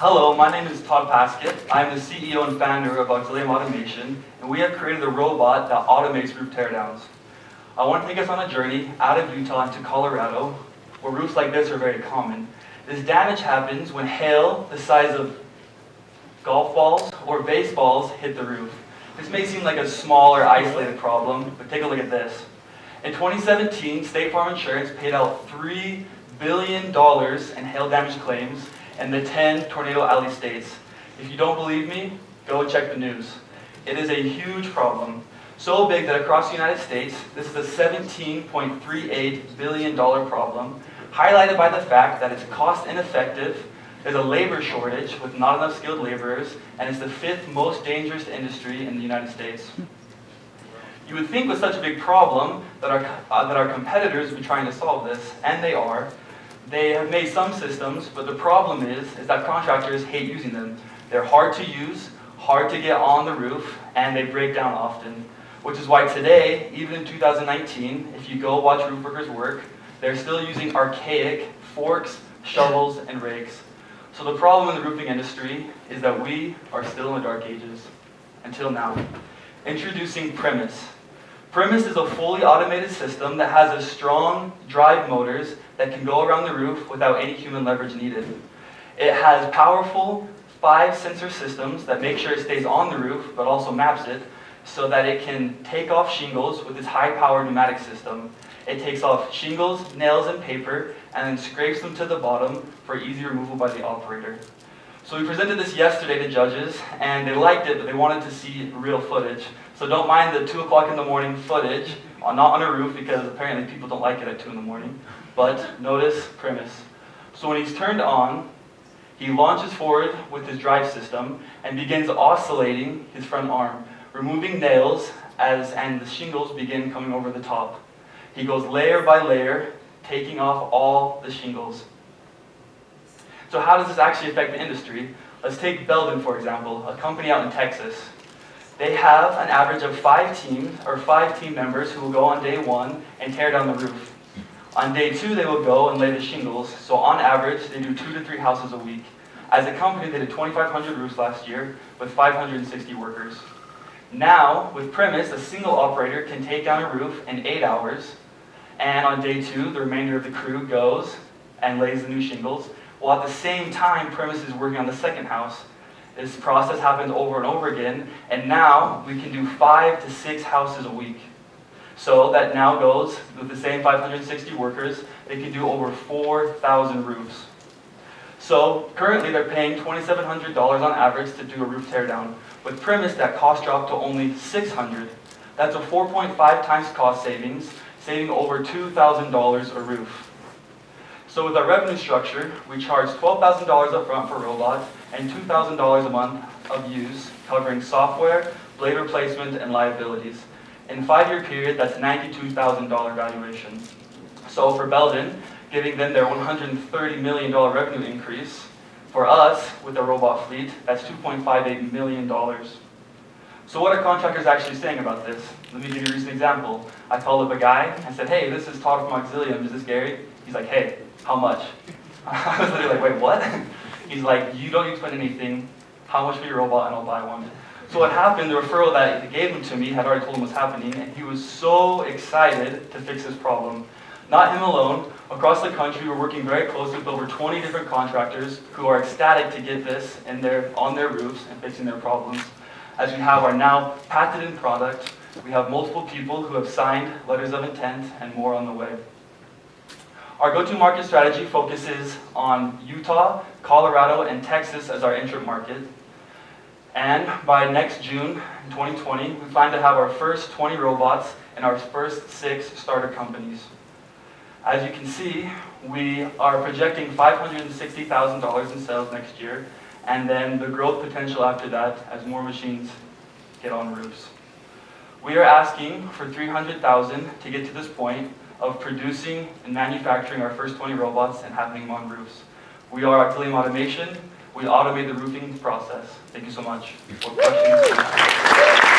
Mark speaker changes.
Speaker 1: Hello, my name is Todd Paskett. I'm the CEO and founder of Auxilium Automation, and we have created a robot that automates roof teardowns. I want to take us on a journey out of Utah into Colorado, where roofs like this are very common. This damage happens when hail the size of golf balls or baseballs hit the roof. This may seem like a small or isolated problem, but take a look at this. In 2017, State Farm Insurance paid out $3 billion in hail damage claims in the 10 Tornado Alley states. If you don't believe me, go check the news. It is a huge problem. So big that across the United States, this is a $17.38 billion problem, highlighted by the fact that it's cost ineffective, there's a labor shortage with not enough skilled laborers, and it's the 5th most dangerous industry in the United States. You would think with such a big problem that our competitors would be trying to solve this, and they are. They have made some systems, but the problem is that contractors hate using them. They're hard to use, hard to get on the roof, and they break down often. Which is why today, even in 2019, if you go watch roof workers work, they're still using archaic forks, shovels, and rakes. So the problem in the roofing industry is that we are still in the dark ages. Until now. Introducing Premise. Premise is a fully automated system that has a strong drive motors that can go around the roof without any human leverage needed. It has powerful 5 sensor systems that make sure it stays on the roof, but also maps it, so that it can take off shingles with its high-powered pneumatic system. It takes off shingles, nails, and paper, and then scrapes them to the bottom for easy removal by the operator. So we presented this yesterday to judges, and they liked it, but they wanted to see real footage. So don't mind the 2 o'clock in the morning footage, not on a roof, because apparently people don't like it at 2 in the morning. But notice Premise. So when he's turned on, he launches forward with his drive system and begins oscillating his front arm, removing nails and the shingles begin coming over the top. He goes layer by layer, taking off all the shingles. So how does this actually affect the industry? Let's take Belden, for example, a company out in Texas. They have an average of 5 team members who will go on day 1 and tear down the roof. On day 2, they will go and lay the shingles. So on average, they do 2 to 3 houses a week. As a company, they did 2,500 roofs last year with 560 workers. Now, with Premise, a single operator can take down a roof in 8 hours. And on day 2, the remainder of the crew goes and lays the new shingles. While at the same time, Premise is working on the second house. This process happens over and over again, and now we can do 5 to 6 houses a week. So that now goes, with the same 560 workers, they can do over 4,000 roofs. So currently they're paying $2,700 on average to do a roof teardown. With Premise, that cost dropped to only $600. That's a 4.5 times cost savings, saving over $2,000 a roof. So with our revenue structure, we charge $12,000 up front for robots and $2,000 a month of use, covering software, blade replacement, and liabilities. In a 5-year period, that's $92,000 valuation. So for Belden, giving them their $130 million revenue increase, for us, with the robot fleet, that's $2.58 million. So what are contractors actually saying about this? Let me give you a recent example. I called up a guy and said, hey, this is Todd from Auxilium, is this Gary? He's like, hey, how much? I was literally like, wait, what? He's like, you don't need to spend anything, how much for your robot and I'll buy one. So what happened, the referral that he gave him to me had already told him what's happening, and he was so excited to fix this problem. Not him alone, across the country we're working very closely with over 20 different contractors who are ecstatic to get this on their roofs and fixing their problems. As we have our now patented product, we have multiple people who have signed letters of intent and more on the way. Our go-to-market strategy focuses on Utah, Colorado, and Texas as our entry market. And by next June 2020, we plan to have our first 20 robots and our first 6 starter companies. As you can see, we are projecting $560,000 in sales next year, and then the growth potential after that as more machines get on roofs. We are asking for $300,000 to get to this point of producing and manufacturing our first 20 robots and having them on roofs. We are Auxilium Automation. We automate the roofing process. Thank you so much. What questions?